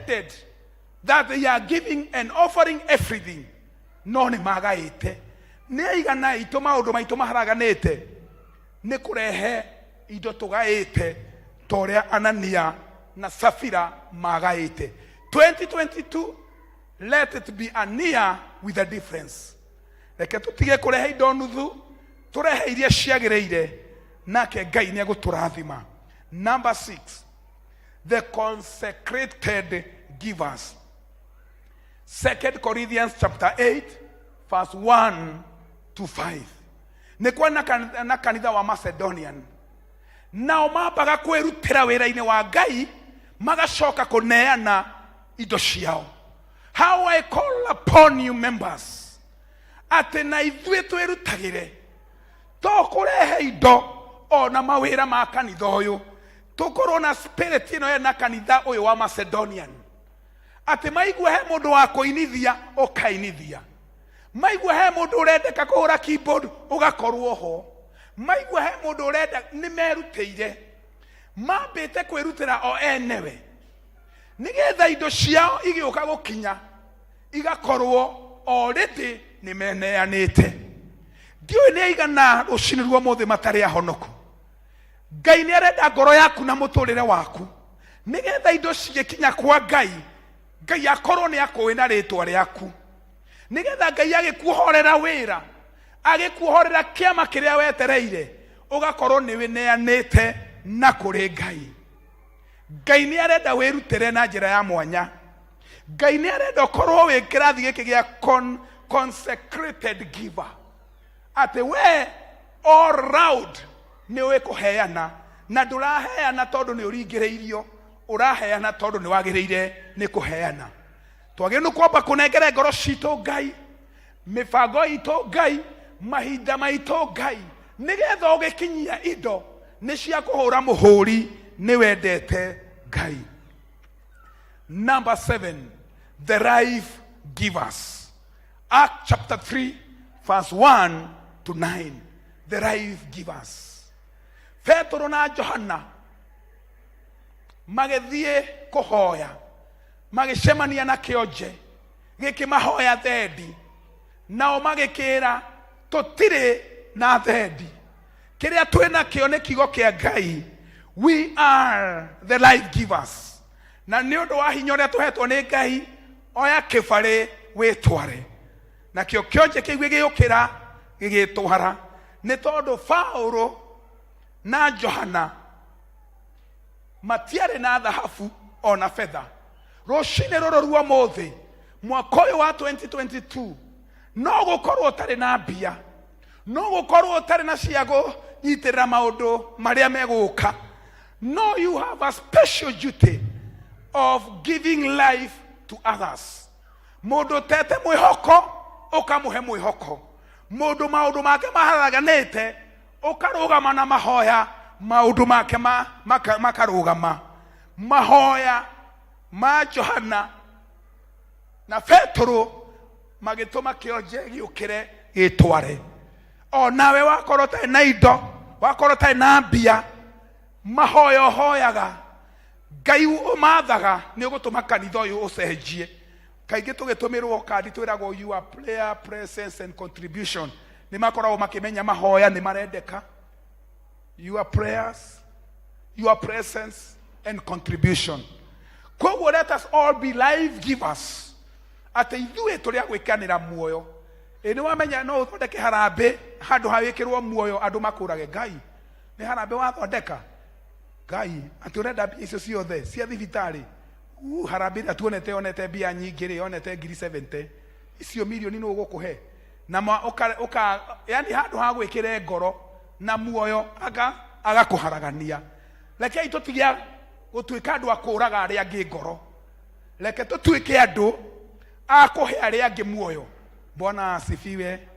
pretended that they are giving and offering everything. No ni magaite. Ne igana ito maundu maitu maharaganite. Ni kurehe indo tugaite toria Anania na Safira magaite. 2022, let it be a year with a difference. Reke tutige kurehe indo nuthu, turehe iria ciagireire nake Ngai ni aguturathima. Number 6, the consecrated givers. 2 Corinthians chapter 8 verse 1 to 5. Nikuwa na kanitha wa Macedonian. Nao mabaga kwirutira wira-ini wa Ngai magacoka kuneana indo ciao. How I call upon you members, ati na ithuĩ twĩrutagĩre to kurehe indo ona mawĩra ma kanitha ũyũ, tukorwo na spirit ĩno na kanitha ũyũ wa Macedonian, ati maigua he mũndũ wa kũinithia ũkainithia, maigua he mũndũ ũrendeka kũhũra keyboard ũgakorwo ho, maigua he mũndũ ũrenda nĩ merutĩire, mambĩte kwĩrutĩra o enewe nigetha indo ciao igĩũka gũkinya igakorwo already nĩ meneanĩte. Ndiũĩ nĩ aigana rũcinĩ rwa mũthĩ matarĩ ahonoku. Ngai nĩ arenda ngoro yaku na mũtũrĩre waku nigetha indo cigĩkinya kwa Ngai, Ngai akorwo nĩ akũĩ na rĩtwa rĩaku, nigetha Ngai agĩkuohorera wĩra, agĩkuohorera kĩama kĩrĩa wetereire, ũgakorwo nĩ wĩneanĩte na kũrĩ Ngai. Ngai nĩ arenda wĩrutĩre na njĩra ya mwanya. Ngai nĩ arenda ũkorwo wĩ kĩrathi gĩkĩ gĩa consecrated giver, ati we all round nĩ wĩkũheana, na ndũraheana tondũ nĩ ũringĩrĩirio, ũraheana tondũ nĩ wagĩrĩire nĩ kũheana. Twagĩrĩirwo kwamba kũnengere ngoro citũ Ngai, mĩbango itũ Ngai, mahinda maitũ Ngai, nigetha ũgĩkinyia indo nĩ cia kũhũra mũhũri nĩ wendete Ngai. Number 7, the life givers. Acts chapter 3 verse 1 to 9. The life givers. Petro na Johana magĩthiĩ kũhoya, magĩcemania na kĩonje gĩkĩmahoya thendi, nao magĩkĩra tũtirĩ na thendi, kĩrĩa twĩna kĩo nĩ kiugo kĩa Ngai. We are the life givers. Na nĩ ũndũ wa hinya ũrĩa tũhetwo nĩ Ngai, oya kĩbarĩ wĩtware. Na kĩo kĩonje kĩu gĩgĩũkĩra gĩgĩtwara, nĩ tondũ Paulo na Johana matiarĩ na thahabu ona fedha. Rũcinĩ rũrũ rwa mũthĩ mwaka ũyũ wa 2022, no gũkorwo ũtarĩ na mbia, no gũkorwo ũtarĩ na cia gũnyitĩrĩra maũndũ marĩa megũka. No, you have a special duty of giving life to others. Mũndũ tete mwĩhoko ũkamũhe mwĩhoko, mũndũ maũndũ make maharaganĩte ũkarũgama na mahoya maũndũ make makarũgama. Mahoya ma Johana na Petro magĩtũma kĩonje gĩũkĩre gĩtware. O nawe wakorwo ũtarĩ na indo, wakorwo ũtarĩ na mbia, mahoya ũhoyaga, Ngai ũmathaga nĩ ũgũtũma kanitha ũyũ ũcenjie. Kaingĩ tũgĩtũmĩrwo kandi twĩragwo your prayer, presence and contribution. Nĩ makoragwo makĩmenya mahoya nĩ marendeka. Your prayers, your presence and contribution. Koguo let us all be life givers. Ati ithuĩ tũrĩ a gwĩkanĩra muoyo. Nĩ wamenya no ũthondeke harambĩ handũ hawĩkĩrwo muoyo andũ makũrage. Ngai nĩ harambĩ wathondeka Ngai ati ũrenda mbia icio ciothe cia thibitarĩ. Harambĩ ĩrĩa tuonete onete mbia nyingĩ rĩ, onete ngiri 70, icio milioni nĩ ũgũkũhe. Na yani handũ ha gwĩkĩre ngoro na muoyo agakũharagania. Reke tũtige gũtuĩka andũ a kũũraga arĩa angĩ ngoro, reke tũtuĩke andũ a kũhe arĩa angĩ muoyo. Bwana asifiwe.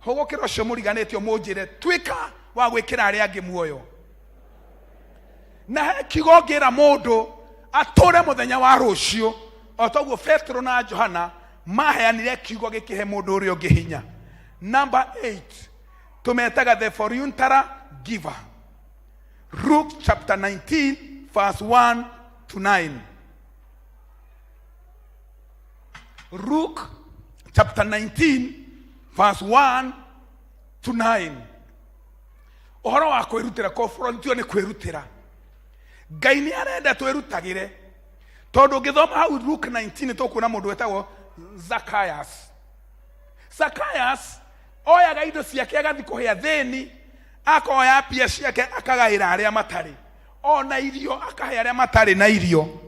Hũgũkĩra ũcio mũriganĩtio mũnjĩre tuĩka wa gwĩkĩra arĩa angĩ muoyo. Na he kiugo ngĩra mũndũ atũre mũthenya wa rũciũ, o toguo Petro na Johana maheanire kiugo gĩkĩhe mũndũ ũrĩa ũngĩ hinya. Number 8, tumetaga the voluntary giver. Luke chapter 19 verse 1 to 9. Luke chapter 19 verse 1 to 9. Ohoro wa kwirutira confrontio ni kwirutira. Ngai ni arenda twirutagire. Tondu ngithoma hau Luke 19 tukuna mundu wetagwo Zacchaeus. Zacchaeus oyaga indo ciake agathi kuhia thini, akoya pia ciake akagaira aria matari. Ona irio akahe aria matari na irio.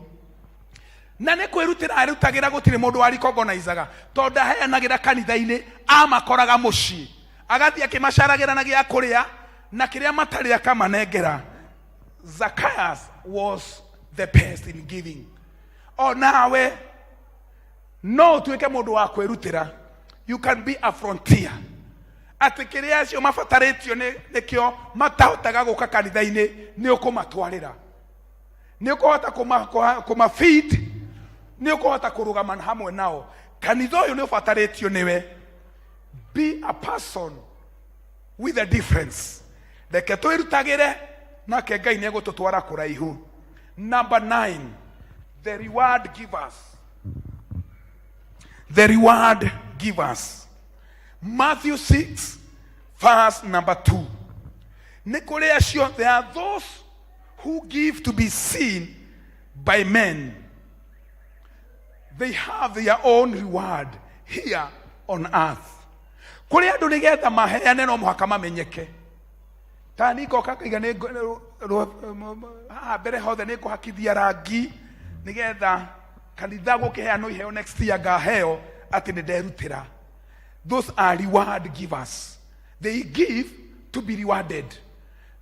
Na ne kwirutira arutagira gutire mundu wari kogonizaga. Tondu aheanagira kanitha-ini amakoraga muci. Agathi akimacaragira na gia kuria na kiria matari akamanengera. Zacchaeus was the best in giving. Oh, nawe no tuweke mundu wa kwirutira. You can be a frontier. Atikiria acio mafataretio nikio matahotaga guka kanitha-ini ni ukumatwarira. Ni ukuhota kuma feed, ni ukuhota kurugama hamwe nao. Kanitha uyu ni ufataretio niwe. Be a person with a difference. Reke twirutagire nake Ngai ni egututwara kuraihu. Number 9, the reward givers. The reward givers. Matthew 6 verse number 2. There are those who give to be seen by men. They have their own reward here on earth. Kuri andu nigetha maheane no muhaka mamenyeke. Tani ko kakiga ne mbere hothe ne kuhakithia rangi nigetha kanitha gukiheano iheo next year ngaheo ati ni nderutira. Those are reward givers. They give to be rewarded.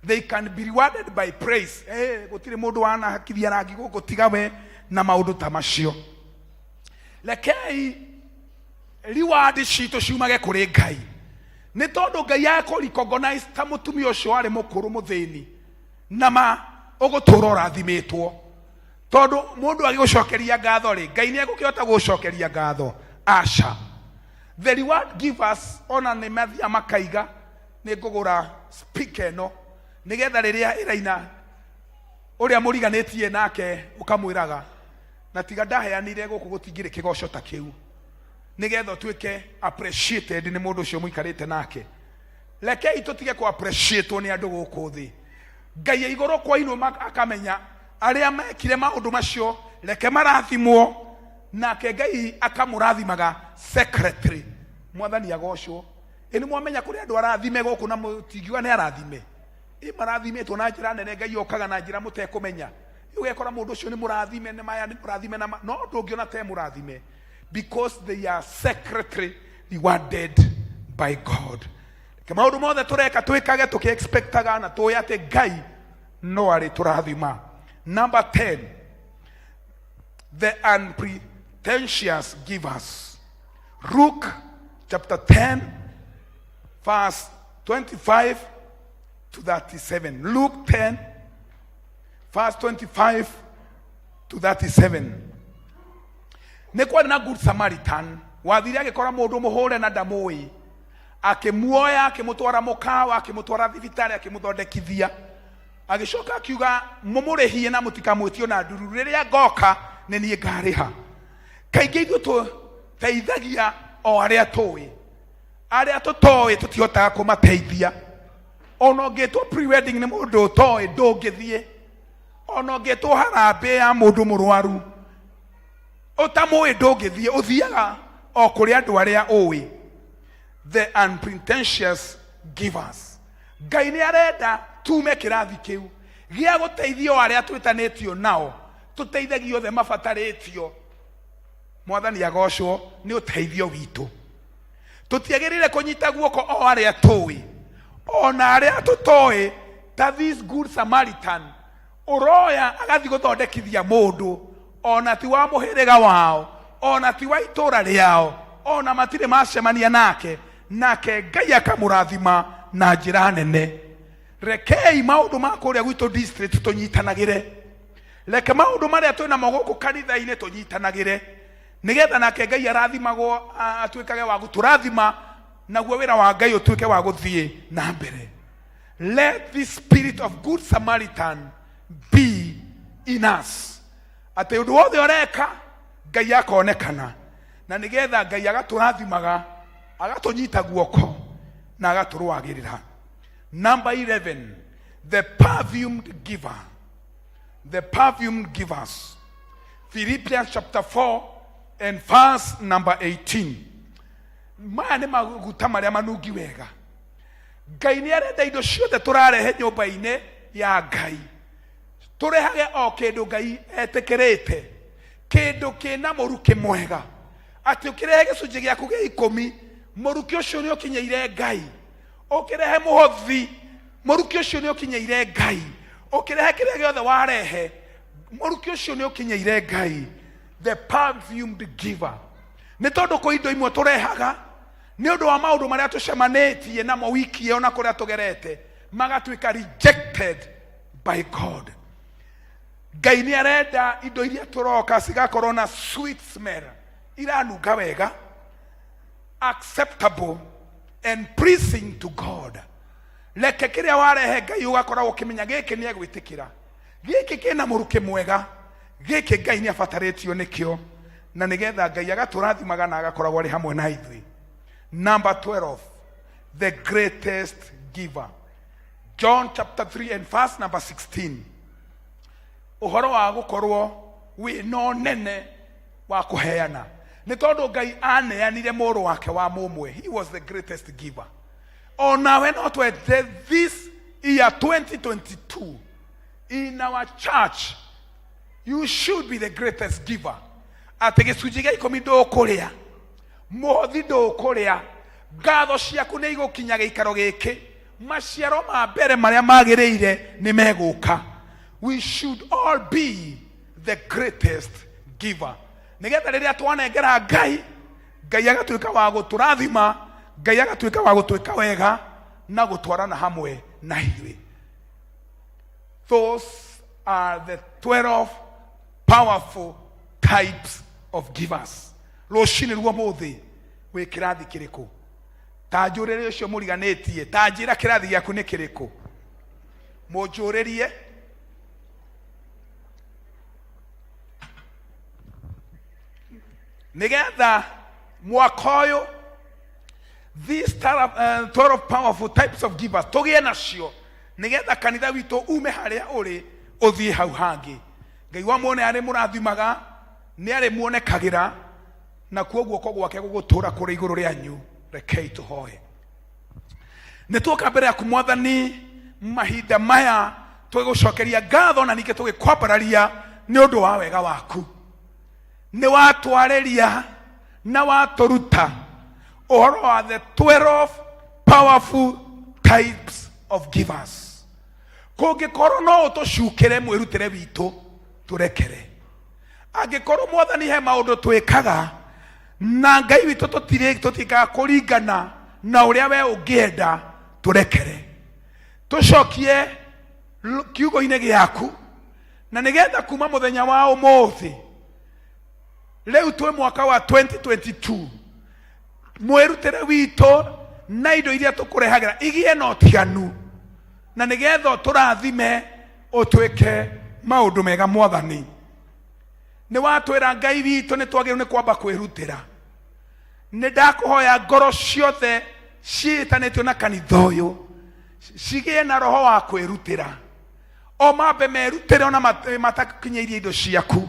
They can be rewarded by praise. Gutire mundu wana hakithia rangi gutiga we na maundu ta macio. Lekei reward citu ciumage kuri Ngai. Ni tondu Ngai yako recognize ta mutumia ucio ari mukuru muthini na ugutura rathimitwo. Tondu mundu agigucokeria ngatho ri Ngai ni egukihota gucokeria ngatho. Asha. The reward givers ona ni mathia makaiga ni ngugura speaker no nigetha riria iraina uria muriganitie nake ukamwiraga na tiga ndaheanire guku gutingire kigoco ta kiu nigetha tuike appreciated ni mundu ucio muikarite nake. Lekei tutige ku appreciate ni andu guku thi. Ngai igoro kwa ino akamenya aria mekire maundu macio leke marathimwo nake Ngai akamurathimaga secretary. Mwathani agocwo. Ini mwamenya kuri andu arathime guku na mutigiwa ni arathime. Marathimetwo na njira nene Ngai okaga na njira mutekumenya. Ugekora mundu ucio ni murathime ni maya ni murathime na no ndungiona te murathime because they are secretly rewarded by God. Kama maundu mothe tureka twikage tukiexpectaga na tuyate Ngai no ari turathima. Number 10, the unpretentious givers. Luke chapter 10 verse 25 to 37. Luke 10 verse 25 to 37. Nekwa na good Samaritan wathiri agikora mundu muhure na ndamui akimuoya akimutwara mukawa akimutwara thibitari akimuthondekithia agicoka akiuga mumurehie na mutikamwitio na nduru riria ngoka ni nie ngariha. Kaingĩ ithuĩ teithagia o aria tutoĩ tutihotaga kumateithia. Ona ũngĩtwo pre-wedding ni mundu utoĩ ndũngĩthiĩ. Ona ũngĩtwo harambĩ ya mundu mũrwaru utamuĩ ndũngĩthiĩ, ũthiaga o kũrĩ andũ arĩa ũĩ. The unpretentious givers. Ngai nĩ arenda tume kĩrathi kĩu gĩa gũteithia arĩa twĩtanĩtio nao, tũteithagie othe mabatarĩtio. Mwathani agocwo nĩ ũteithio witũ. Tũtiagĩrĩire kũnyita guoko o arĩa tũĩ, ona arĩa tũtoĩ. Ta this good Samaritan uroya agathi guthondekithia mundu ona ti wa muhiriga wao ona ti wa itura riao ona matire macemania nake Ngai akamurathima na njira nene. Rekei maundu makuria gwitu district tunyitanagire. Leke maundu maria twina mogoku kanitha-ini tunyitanagire nigetha nake Ngai arathimagwo atwikage wa guturathima naguo wira wa Ngai utwike wa guthie na mbere. Let the spirit of good Samaritan be in us. Ate undu wothe oreka Ngai akonekana na nigetha Ngai agatũrathimaga agatũnyita guoko na agatũrũagĩrĩra. Number 11, the perfumed giver. The perfumed givers. Philippians chapter 4 and verse number 18. Maya nĩ maguta marĩa manungi wega. Ngai nĩ arenda indo ciothe tũrarehe nyũmba-inĩ ya Ngai tũrehage o kĩndũ Ngai etĩkĩrĩte, kĩndũ kĩna mũrukĩ mwega, atĩ ũkĩrehe gĩcunjĩ gĩaku gĩa 10 mũrukĩ ũcio nĩ ũkinyĩire Ngai, ũkĩrehe mũhothi mũrukĩ ũcio nĩ ũkinyĩire Ngai, ũkĩrehe kĩrĩa gĩothe warehe mũrukĩ ũcio nĩ ũkinyĩire Ngai. The perfumed giver. Nĩ tondũ kũ indo imwe tũrehaga nĩ ũndũ wa maũndũ marĩa tũcemanĩtie namo wiki ĩyo na kũrĩa tũgerete magatuĩka rejected by God. Ngai nĩ arenda indo iria tũroka cigakorwo na sweet smell, iranunga wega, acceptable and pleasing to God. Leke kĩrĩa warehe Ngai ũgakorwo ũkĩmenya gĩkĩ nĩ egwĩtĩkĩra, gĩkĩ kĩna mũrukĩ mwega, gĩkĩ Ngai nĩ abatarĩtio nĩkĩo, na nĩgetha Ngai agatũrathimaga na agakoragwo arĩ hamwe na ithuĩ. Number 12, the greatest giver. John chapter 3 and verse number 16. Ũhoro wa gũkorwo wĩna ũnene wa kũheana. Nĩ tondũ Ngai aneanire mũrũ wake wa mũmwe. He was the greatest giver. Onawe no twende this year 2022 in our church, you should be the greatest giver. Atĩ gĩcunjĩ gĩa 10 ndũkũrĩa, mũhothi ndũkũrĩa, ngatho ciaku nĩ igũkinya gĩikaro gĩkĩ, maciaro ma mbere marĩa magĩrĩire nĩ megũka. We should all be the greatest giver. Nĩgetha rĩrĩa twanengera Ngai, Ngai agatuĩka wa gũtũrathima, Ngai agatuĩka wa gũtũĩka wega na gũtwarana hamwe na ithuĩ. Those are the 12 powerful types of givers. Rũcinĩ ruo mũthĩ wĩ kĩrathi kĩrĩkũ? Ta njũrĩrie ũcio mũriganĩtie, ta njĩra kĩrathi gĩaku nĩ kĩrĩkũ? Mũnjũrĩrie. Nĩgetha mwaka ũyũ these 12 powerful types of givers tũgĩe nacio, nĩgetha kanitha witũ ume harĩa ũrĩ ũthiĩ hau hangĩ. Ngai wa muone arĩ mũrathimaga, nĩ arĩ muonekagĩra, na kuo guoko gwake gũgũtũra kũrĩ igũrũ rĩanyu. Rekei tũhoe. Nĩ tuoka mbere yaku Mwathani mahinda maya twĩgũcokeria ngatho na ningĩ tũgĩkwambararia nĩ ũndũ wa wega waku. Nĩ watwarĩria na watũruta ũhoro wa the 12 powerful types of givers. Kũngĩkorwo no ũtũcukĩre mwĩrutĩre witũ tũrekere. Angĩkorwo Mwathani he maũndũ twĩkaga na Ngai witũ tũtikaga kũringana na ũrĩa we ũngĩenda tũrekere. Tũcokie kiugo-inĩ gĩaku na nĩgetha kuma mũthenya wa ũmũthĩ rĩu twĩ mwaka wa 2022 mwĩrutĩre witũ na indo iria tũkũrehagĩra igĩe na ũtiganu, na nĩgetha tũrathime ũtwĩke maũndũ mega Mwathani. Nĩ watwĩra Ngai witũ nĩ twagĩrĩirwo nĩ kwamba kwĩrutĩra. Nĩ ndakũhoya ngoro ciothe ciĩtanĩtio na kanitha ũyũ cigĩe na roho wa kwĩrutĩra, o mambe merutĩre ona matakinyĩirie indo ciaku,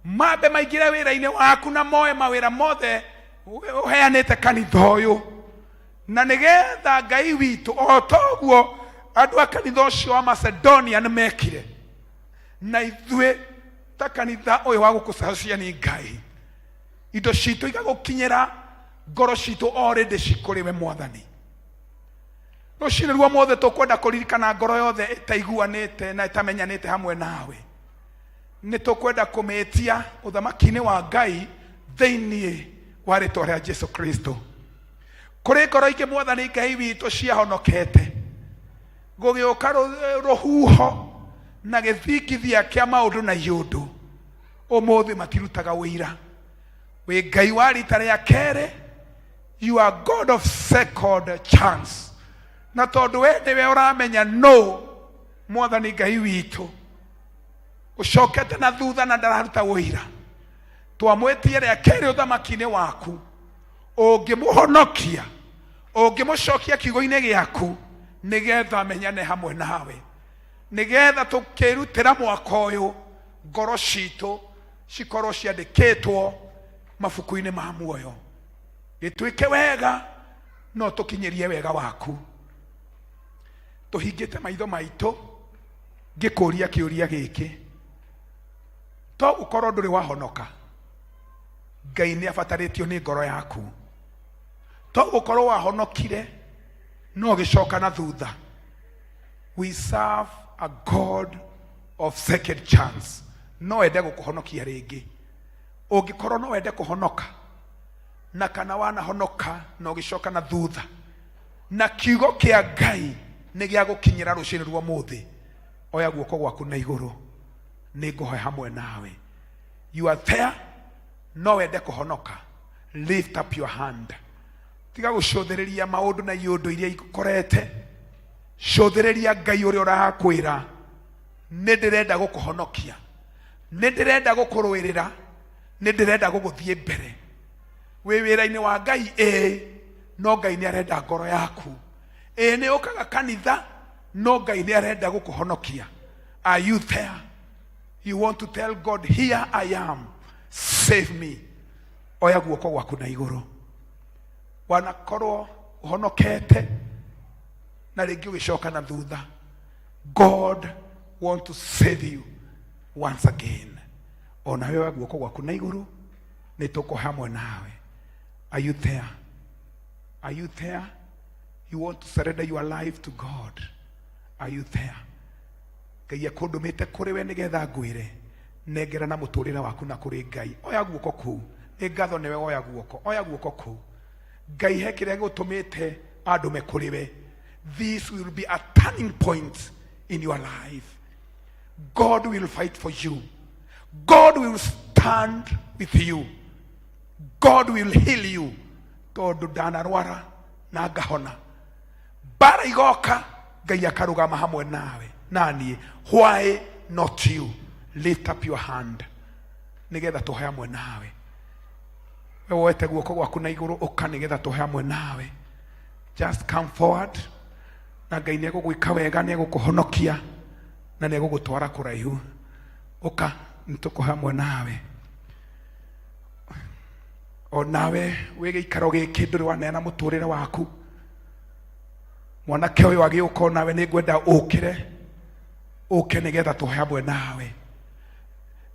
mambe maingĩre wĩra-inĩ waku na moe mawĩra mothe ũheanĩte kanitha ũyũ, na nĩgetha Ngai witũ o toguo andũ a kanitha ũcio wa Macedonia nĩ mekire, na ithuĩ ta kanitha ũyũ wa gũkũcacia nĩ Ngai, indo citũ igagũkinyĩra, ngoro citũ already cikũrĩ we Mwathani. Rũcinĩ ruo mothe tũkwenda kũririkana ngoro yothe ĩtaiguanĩte na ĩtamenyanĩte hamwe nawe. Nĩ tũkwenda kũmĩtia ũthamaki-inĩ wa Ngai thĩinĩ wa rĩĩtwa rĩa Jesu Kristo. Kũrĩ ngoro ingĩ Mwathani Ngai witũ ciahonokete, gũgĩũka rũhuho na gĩthingithia kĩa maũndũ na iũndũ, ũmũthĩ matirutaga wĩira. Wĩ Ngai wa rita rĩa kerĩ, you are God of second chance. Na tondũ we nĩwe ũramenya no, Mwathani Ngai witũ ũcokete na thutha na ndararuta wĩira, twamwetie rekere uthamaki-ini waku ungimuhonokia ungimucokia kiugo-ini giaku nigetha menyane hamwe nawe nigetha tukirutira mwaka uyu ngoro citu cikorwo ciandikitwo mabuku-ini ma muoyo gitwike wega no tukinyirie wega waku tuhingite maitho maitu ngikuria kiuria giki to ukorwo nduri wahonoka Ngai ni abataritio ni ngoro yaku to ukorwo wahonokire no gicoka na thutha. We serve a God of second chance. No ende gukuhonokia ringi ungikorwo no wende kuhonoka na kana wanahonoka no gicoka na thutha na kiugo kia Ngai ni gia gukinyira rucini rwa muthi oya guoko gwaku na iguru ni nguhoe hamwe nawe. You are there no wende kuhonoka, lift up your hand. Tiga gucotheriria maundu na iundu iria ikukorete, cotheriria Ngai uria urakwira ni ndirenda gukuhonokia, ni ndirenda gukurwirira, ni ndirenda guguthie mbere wi wira-ini wa Ngai. No Ngai ni arenda ngoro yaku. Ni ukaga kanitha no Ngai ni arenda gukuhonokia. Are you there? You want to tell God, here I am, save me. Oya guoko gwaku na iguru. Wanakorwo uhonokete na ringi ugicoka na thutha. God want to save you once again. Ona wewe guoko gwaku na iguru ni tuko hamwe nawe. Are you there? Are you there? You want to surrender your life to God. Are you there? Ngai akundumite kuri we nigetha ngwire nengera na muturira waku na kuri Ngai. Oya guoko kuu ni ngatho niwe. Oya guoko kuu. Ngai he kiria gutumite andume kuri we. This will be a turning point in your life. God will fight for you. God will stand with you. God will heal you. Tondu ndanarwara na ngahona. Bara igoka Ngai akarugama hamwe nawe. Nani? Why not you? Lift up your hand nigetha tuhe hamwe nawe. Wewe wete guoko gwaku na iguru uka nigetha tuhe hamwe nawe. Just come forward na Ngai nĩegũgwĩka wega, nĩegũkũhonokia na nĩegũgũtwara kũraihu. Uka nĩtũkũ hamwe nawe. O nawe wĩ gĩikaro gĩkĩ ndũrĩ waneana mũtũrĩre waku. Mwanake ũyũ agĩũka nawe nĩngwenda ũke nĩgetha tũhe hamwe nawe.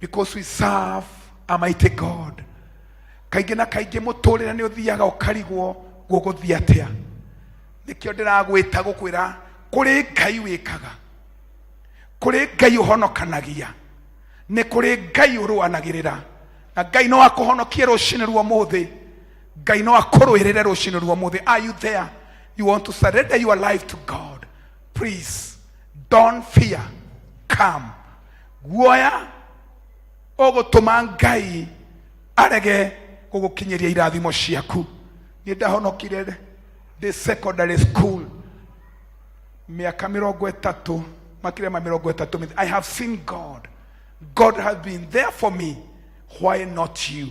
Because we serve a mighty God. Kaingĩ na kaingĩ mũtũrĩre nĩ ũthiaga ũkarigwo gũgũthiĩ atĩa. Nĩkĩo ndĩragwĩta gũkwĩra kũrĩ Ngai wĩkaga, kũrĩ Ngai ũhonokanagia, nĩ kũrĩ Ngai ũrũanagĩrĩra, na Ngai no akũhonokie rũcinĩ rwa mũthĩ, Ngai no akũrũĩrĩre rũcinĩ rwa mũthĩ. Are you there? You want to surrender your life to God? Please don't fear. Come. Guoya ũgũtũma Ngai arege gũgũkinyĩria irathimo ciaku. Nĩ ndahonokire the secondary school miaka 30 makire ma 30. I have seen God. God has been there for me. Why not you?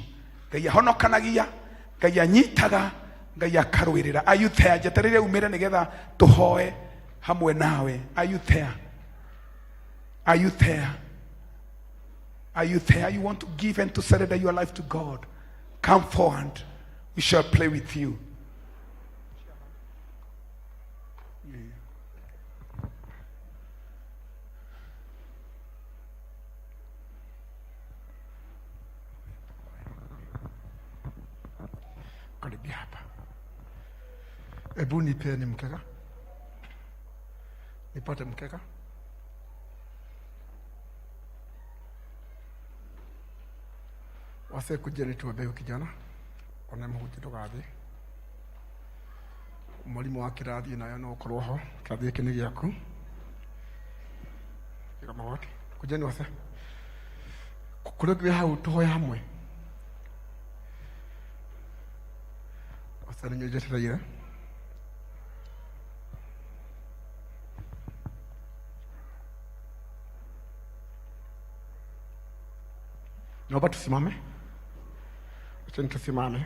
Ngai ahonokanagia, Ngai anyitaga, Ngai akarũĩrĩra. Are you there? Jeterere umire nigetha tuhoe hamwe nawe. Are you there? Are you there? Are you there? You want to give and to surrender your life to God? Come forward. We shall play with you. Karibia hapa. Ebu nipe ni mkeka. Nipate mkeka. Wase kujeni tuwabebe kijana. Onemuhuti tugathi. Mwalimu wa kirathi nayo no ukorwo ho. Kirathi iki ni giaku. Ika magoti. Kujeni wase. Kukurugi hau tuhoe hamwe. Wase ninyo jetereire. Naomba tusimame. Acha tusimame.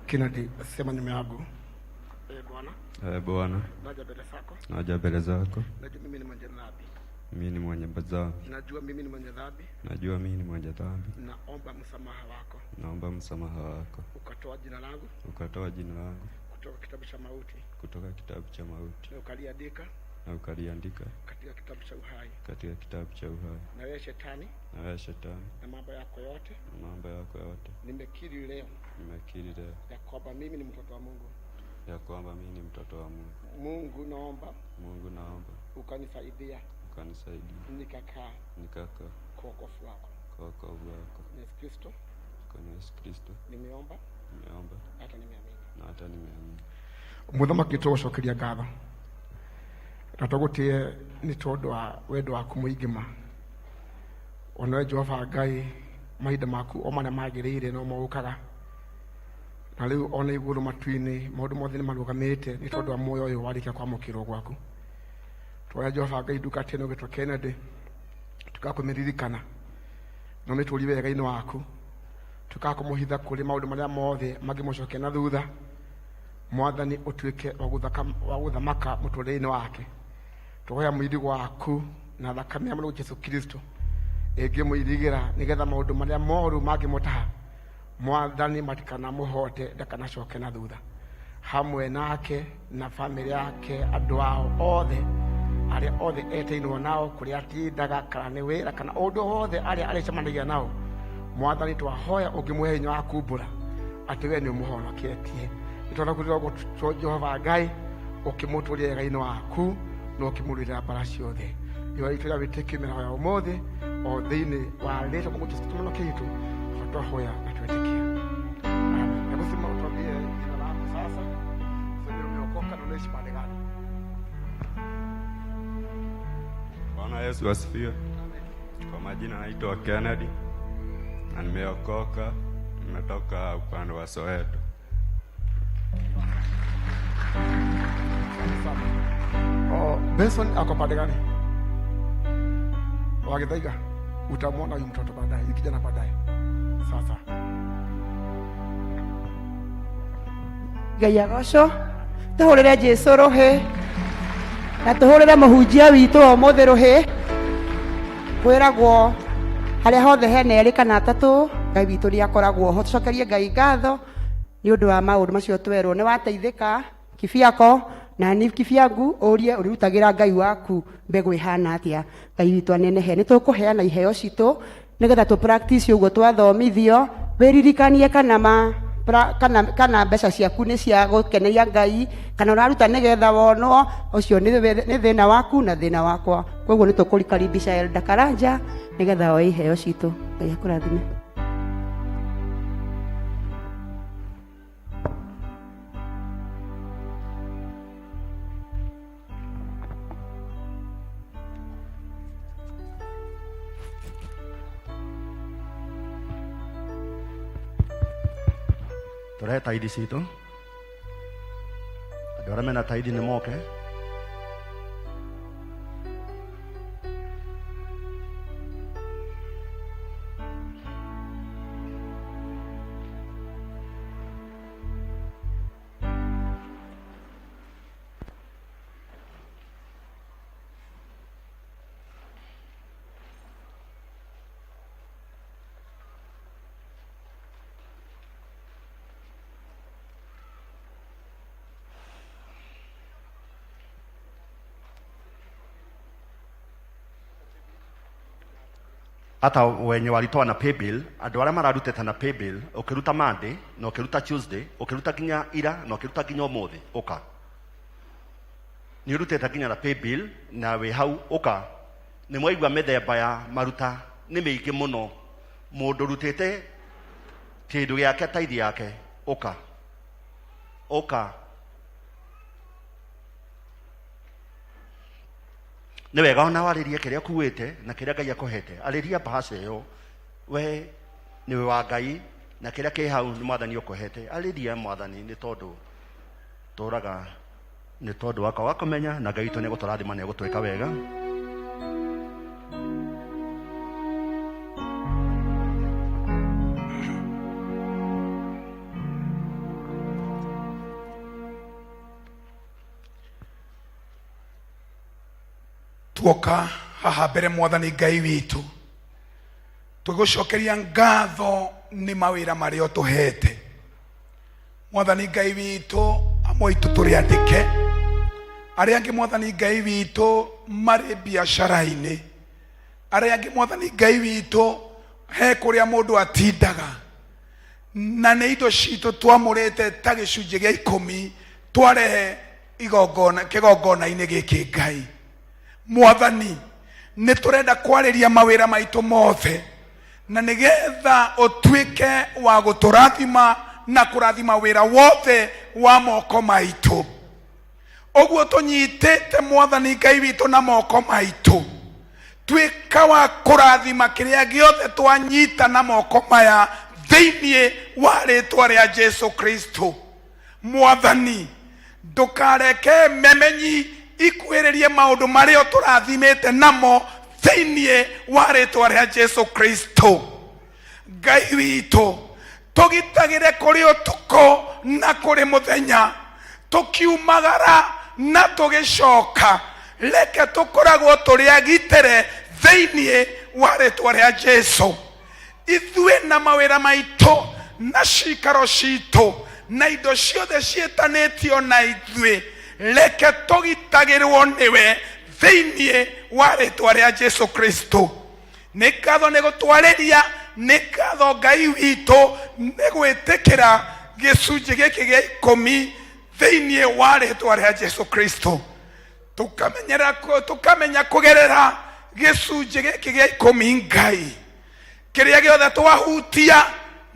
Kennedy, sema nyuma yangu. Bwana. Bwana. Naja mbele zako. Naja mbele zako. Najua mimi ni mwenye dhambi. Mimi ni mwenye dhambi. Najua mimi ni mwenye dhambi. Najua mimi ni mwenye dhambi. Naomba msamaha wako. Naomba msamaha wako. Ukatoa jina langu. Ukatoa jina langu kutoka kitabu cha mauti. Kutoka kitabu cha mauti. Na ukaliandika. Na ukaliandika katika kitabu cha uhai. Katika kitabu cha uhai. Na wewe shetani. Na wewe shetani. Na mambo yako yote. Na mambo yako yote. Nimekiri leo. Nimekiri leo. Ya kwamba mimi ni mtoto wa Mungu. Ya kwamba mimi ni mtoto wa Mungu. Mungu naomba. Mungu naomba. Ukanisaidia. Ukanisaidia. Nikakaa. Kwa wokovu wako. Kwa wokovu wako. Yesu Kristo. Kwa Yesu Kristo. Nimeomba. Hata nimeamini. Na hata nimeamini. Muthamaki tũgũcokeria ngatho na tũgũtĩe nĩ tondũ wa wendo waku mũingĩ ona we Jehova Ngai mahinda maku o marĩa magĩrĩire no mogũkaga na rĩu ona igũrũ matu-inĩ maũndũ mothe nĩ marũgamĩte nĩ tondũ wa muoyo ũyũ warĩkia kwamũkĩrwo gwaku. Twoya Jehova Ngai ndungata ĩno ĩgĩtwo Kennedy tũgakũmĩririkana no nĩ tũri wega-inĩ waku tũgakũmũhitha kũrĩ maũndũ marĩa mothe mangĩmũcokia na thutha. Mwathani utuike wa guthamaka mũtũrĩre-inĩ wake. Tũhoya mũirigo waku na thakame ya Mwathani Yesu Kristo ĩngĩmũirigĩra nĩgetha maũndũ marĩa moru mangĩmũtaha Mwathani matikanamũhote ndakanacoke na thutha. Hamwe nake na bamĩrĩ yake andũ ao othe arĩa othe eteirwo nao kũrĩa atindaga kana nĩ wĩra kana ũndũ wothe arĩa arĩcemanagia nao. Mwathani twahoya ũngĩmũhe hinya wa kumbũra atĩ we nĩ ũmũhonoketie. Itona kutwa Jehova Ngai ukimũtũria wega-inĩ waku na ukimũrĩra mbara ciothe. Iwa itũra wĩtĩkio mĩraho ya ũmũthĩ o thĩinĩ wa rĩĩtwa Mungu Jesũ kĩmũno kĩitũ twahoya na twĩtĩkia. Amen. Hebu simama tuambie jina lako sasa. Sasa umeokoka na unaishi mahali gani? Bwana Yesu asifiwe. Kwa majina naitwa Kennedy na nimeokoka, nimetoka upande wa Soweto. Benson ako pande gani? Wagithaiga utamwona huyu mtoto baadaye, kijana baadaye. Sasa Ngai agoco tuhurire Jesu ruhi na tuhurire muhunjia witu o mothe ruhi. Kwiragwo haria hothe hena eri kana atatu Ngai witu ni akoragwo ho. Tucokerie Ngai ngatho ni undu wa maundu macio twerwo ni wateithika kibiako na ni kibiangu urie urutagira Ngai waku mbegu ihana atia. Ngai witu anenehe ni tukuheana iheo citu nigetha tu practice uguo twathomithio wiririkanie kana mbeca ciaku ni cia gukeneria Ngai kana uraruta nigetha wonwo ucio ni thina waku na thina wakwa. Koguo ni tukurikaribisha Elda Karanja nigetha o iheo citu. Ngai akurathime. Turehe taidi citu andũ arĩa mena taidi nĩ moke. Hata wenye walitoa na pay bill, andũ arĩa mararutĩte na pay bill, ũkĩruta Monday na ũkĩruta Tuesday, ũkĩruta nginya ira na ũkĩruta nginya ũmũthĩ, ũka. Nĩ ũrutĩte nginya na pay bill na wĩ hau ũka. Nĩ mwaigua mĩthemba ya maruta nĩ mĩingĩ mũno. Mũndũ rutĩte kĩndũ gĩake taithi yake, ũka. Ũka. Nĩ wega ona warĩrie kĩrĩa kuĩte na kĩrĩa Ngai akũhete. Arĩria bahasha ĩyo. We nĩwe wa Ngai na kĩrĩa kĩ hau nĩ Mwathani ũkũhete. Arĩria Mwathani nĩ tondũ tũraga nĩ tondũ wako wakũmenya na Ngai witũ nĩ egũtũrathima na egũtwĩka wega. tuoka haha mbere Mwathani Ngai witu tugucokeria ngatho ni mawira maria tuheete. Mwathani Ngai witu amwe itu turi andike, aria angi Mwathani Ngai witu mari biashara-ini, aria angi Mwathani Ngai witu he kuria mundu atindaga, na nĩ indo citũ twamũrĩte ta gĩcunjĩ gĩa 10 twarehe kĩgongona-inĩ gĩkĩ Ngai. Mwathani, nĩ tũrenda kwarĩria mawĩra maitũ mothe, na nĩgetha ũtuĩke wa gũtũrathima na kũrathima wĩra wothe wa moko maitũ. Ũguo tũnyitĩte Mwathani Ngai witũ na moko maitũ, tuĩka wa kũrathima kĩrĩa gĩothe twanyita na moko maya thĩinĩ wa rĩtwa rĩa Jesu Kristo. Mwathani, ndũkareke memenyi ikuĩrĩrie maũndũ marĩa tũrathimĩte namo thĩinĩ wa rĩtwa rĩa Jesu Kristo. Ngai witũ, tũgitagĩre kũrĩ ũtukũ na kũrĩ mũthenya, tũkiumagara na tũgĩcoka, reke tũkoragwo tũrĩ agitĩre thĩinĩ wa rĩtwa rĩa Jesu. Ithuĩ na mawĩra maitũ na cikaro citũ na indo ciothe ciĩtanĩtio na ithuĩ, reke tũgitagĩrwo nĩwe thĩinĩ wa rĩtwa rĩa Jesu Kristo. Nĩ ngatho nĩ gũtwarĩria, nĩ ngatho Ngai witũ nĩ gwĩtĩkĩra gĩcunjĩ gĩkĩ gĩa 10 thĩinĩ wa rĩtwa rĩa Jesu Kristo. Tũkamenya kũgerera gĩcunjĩ gĩkĩ gĩa 10 Ngai, kĩrĩa gĩothe twahutia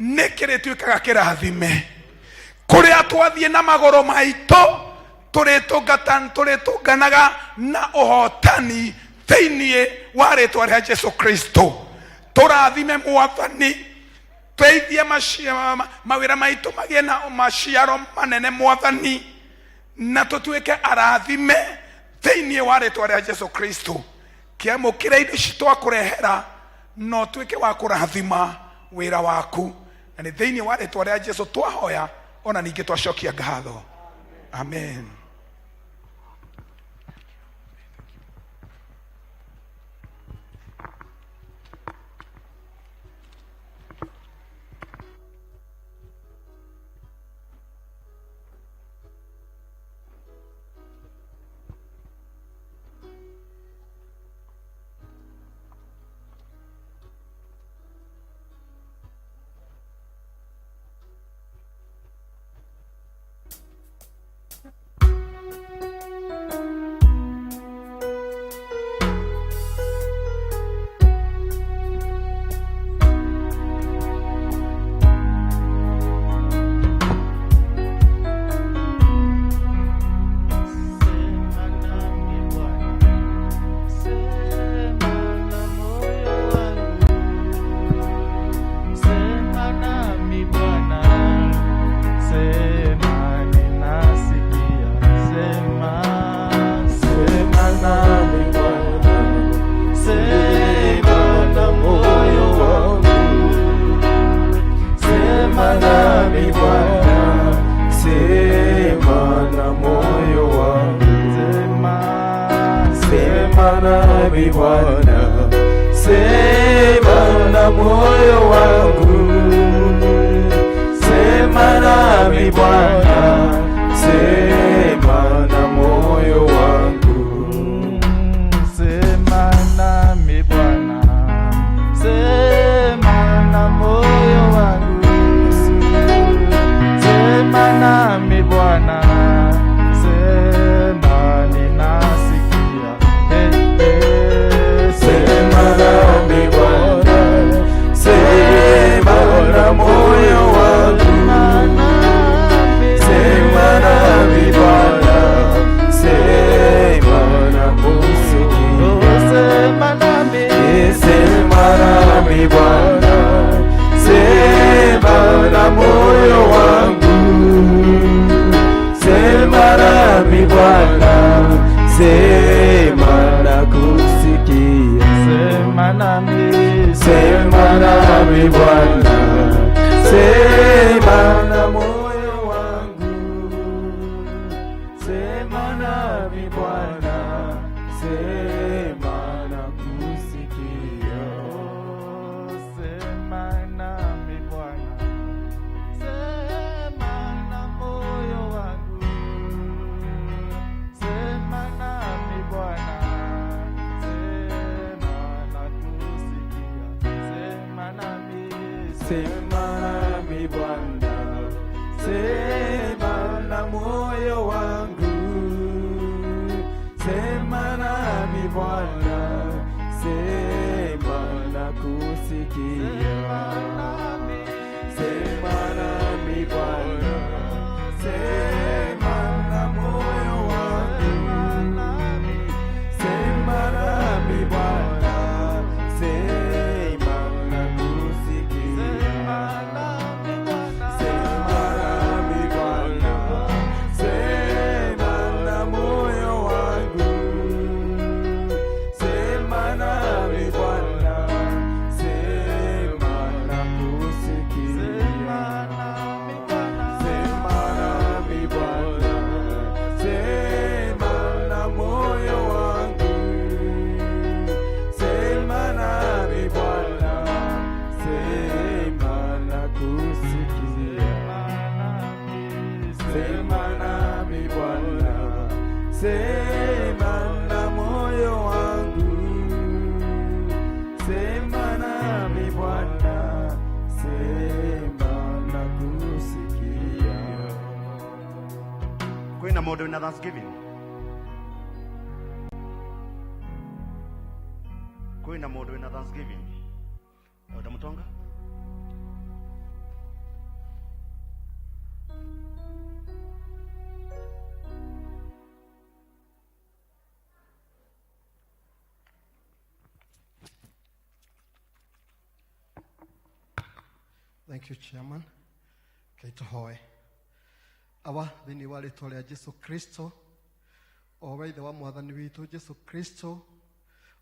nĩ kĩrĩtuĩkaga kĩrathime. Kũrĩa twathiĩ na magũrũ maitũ tũrĩtũnganaga na ũhotani thĩinĩ wa rĩtwa rĩa Jesu Kristo. Tũrathime Mwathani, teithie mawĩra maitũ magĩe na maciaro manene Mwathani, na tũtuĩke arathime thĩinĩ wa rĩtwa rĩa Jesu Kristo. Kĩamũkĩre indo citwakũrehera no tuĩke wa kũrathima wĩra waku, na nĩ thĩinĩ wa rĩtwa rĩa Jesu twahoya, ona ningĩ twacokia ngatho. Amen. Sema sema nami Bwana, sema na moyo wangu, sema nami Bwana, sema na kusikia, sema nami Bwana, sema na moyo wangu, sema nami Bwana, sema na kusikia, sema nami Bwana, sema na moyo wangu, sema nami Bwana, sema na kusikia, sema nami Bwana, sema na moyo wangu, sema nami Bwana, sema na kusikia, sema nami Bwana, sema na moyo wangu, sema nami Bwana, sema na kusikia. Kwina mundu wina Thanksgiving? Kwina mundu wina Thanksgiving? Oda Mutonga? Thank you, Chairman. Kaitohoe. Awa thini wa rĩtwa rĩa Jesu Kristo, o we ithe wa mwathani witũ Jesu Kristo,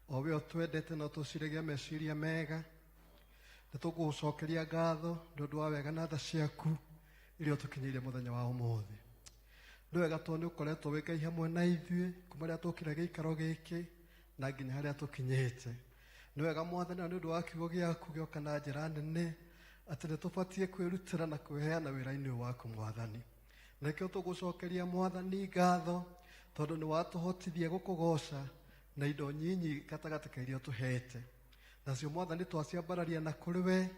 o we ũtwendete na ũtũciragia meciria mega, nĩtũgũgũcokeria ngatho nĩ ũndũ wa wega na tha ciaku iria ũtũkinyĩire mũthenya wa ũmũthĩ. Nĩ wega tondũ nĩ ũkoretwo wĩ Ngai hamwe na ithuĩ kuma rĩrĩa tũkire gĩikaro gĩkĩ na nginya harĩa tũkinyĩte. Nĩ wega mwathani nĩ ũndũ wa kiugo gĩaku gĩoka na njĩra nene atĩ nĩtũbatiĩ kwĩrutĩra na kwĩheana wĩra-inĩ ũyũ waku mwathani. Nĩkĩo tũgũcokeria mwathani ngatho tondũ nĩ watũhotithia gũkũgoca na indo nyinyi gatagatĩ ka iria ũtũhete. Nacio mwathani twaciambararia na kũrĩ we,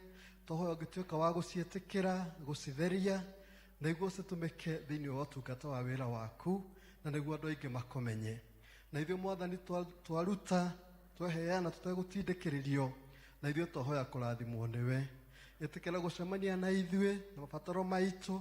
tũhoya ũngĩtuĩka wa gũciĩtĩkĩra, gũcitheria, na nĩguo citũmĩke thĩinĩ wa ũtungata wa wĩra waku, na nĩguo andũ aingĩ makũmenye. Na ithuĩ mwathani twaruta, tweheana tũtegũtindĩkĩrĩrio, na ithuĩ tũhoya kũrathimwo nĩwe. Ĩtĩkĩra gũcemania na ithuĩ na mabataro maitũ,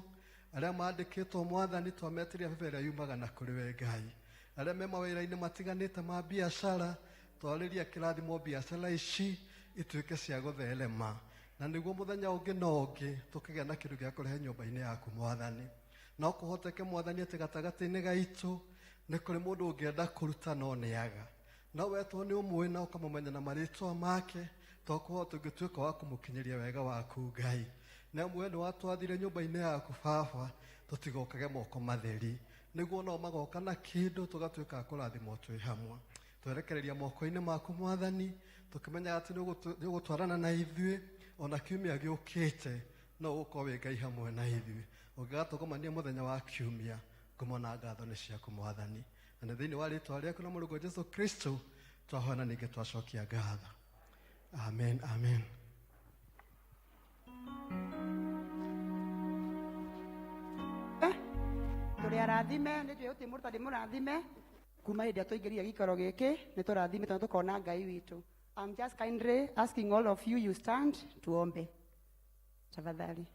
arĩa mandĩkĩtwo mwathani twametiria bebe ĩrĩa yumaga na kũrĩ we Ngai. Arĩa me mawĩra-inĩ matiganĩte ma biacara, twarĩria kĩrathimo biacara ici ituĩke cia gũtherema, na nĩguo mũthenya ũngĩ na ũngĩ tũkĩgĩa na kĩndũ gĩa kũrehe nyũmba-inĩ yaku mwathani. No kũhoteke mwathani atĩ gatagatĩ-inĩ gaitũ nĩ kũrĩ mũndũ ũngĩenda kũruta no nĩaga, no we tondũ nĩ ũmũĩ na ũkamũmenya na marĩtwa make, tũkũhota ũngĩtuĩka wa kũmũkinyĩria wega waku Ngai. Na mwe nĩ watwathire nyũmba-inĩ yaku Baba, tũtigokage moko matheri, nĩguo nao magoka na kĩndũ tũgatuĩka a kũrathimwo twĩ hamwe. Twerekereria moko-inĩ maku mwathani, tũkĩmenya atĩ nĩ ũgũtwarana na ithuĩ ona kiumia gĩũkĩte, no ũgũkorwo wĩ Ngai hamwe na ithuĩ. Ũngĩgatũgomania mũthenya wa kiumia, ngumo na ngatho nĩ ciaku mwathani. Na nĩ thĩinĩ wa rĩtwa rĩaku na mũrũgwo Jesu Kristo twahoya na ningĩ twacokia ngatho. Amen, amen. Tũrĩ arathime, nĩ njũĩ ũtĩ mũndũ tarĩ mũrathime. Kuma hĩndĩ ĩrĩa tũingĩrire gĩikaro gĩkĩ, nĩ tũrathime tondũ tũkona Ngai witũ. I'm just kindly asking all of you, you stand, tuombe. Tafadhali.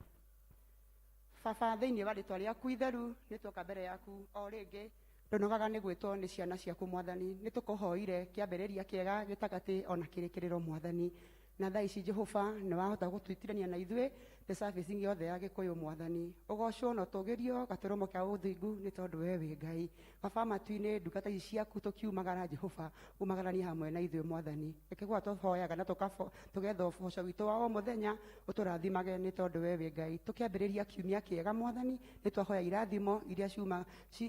Baba, thĩinĩ wa rĩtwa rĩaku itheru, nĩ twoka mbere yaku o rĩngĩ. Ndũnogaga nĩ gwĩtwo nĩ ciana ciaku mwathani. Nĩ tũkũhoire kĩambĩrĩria kĩega gĩtagatĩ ona kĩrĩkĩrĩro mwathani. Na thaa ici Jehova nĩ wahota gũtwĩtirania na ithuĩ the service yothe ya gĩkũyũ mwathani. Ũgocwo na ũtũgĩrio gatũrũmo kĩa ũthingu nĩ tondũ we wĩ Ngai. Baba, matu-inĩ ndungata ici ciaku tũkiumagara Jehova, umagaranie hamwe na ithuĩ mwathani. Reke gwa tũhoyaga na tũgetha ũboco witũ wa o mũthenya ũtũrathimage nĩ tondũ we wĩ Ngai. Tũkĩambĩrĩria kiumia kĩega mwathani, nĩ twahoya irathimo iria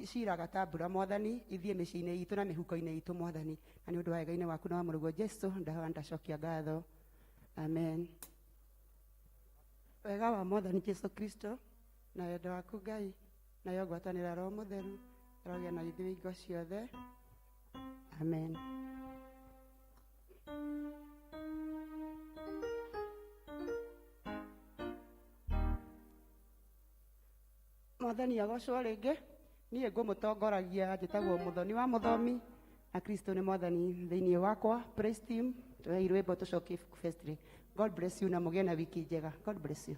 ciragata mbura mwathani, ithiĩ mĩciĩ-inĩ itũ na mĩhuko-inĩ itũ mwathani. Na nĩ ũndũ wa wega-inĩ waku na wa mũrũgwo Jesu ndahoya ndacokia ngatho. Amen. Wega wa mwathani Jesu Kristo na wendo waku Ngai na yo ngwatanĩra Roho Mũtheru rogĩa na ithuĩ hingo ciothe. Amen. mwathani agocwo rĩngĩ niĩ ngũmũtongoragia njĩtagwo mũthoni wa mũthomi na Kristo nĩ mwathani thĩinĩ wakwa. Praise team, tuhe rwĩmbo tũcokie firstly. God bless you na mũgĩe na wiki njega. God bless you.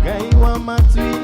Ngai wa matui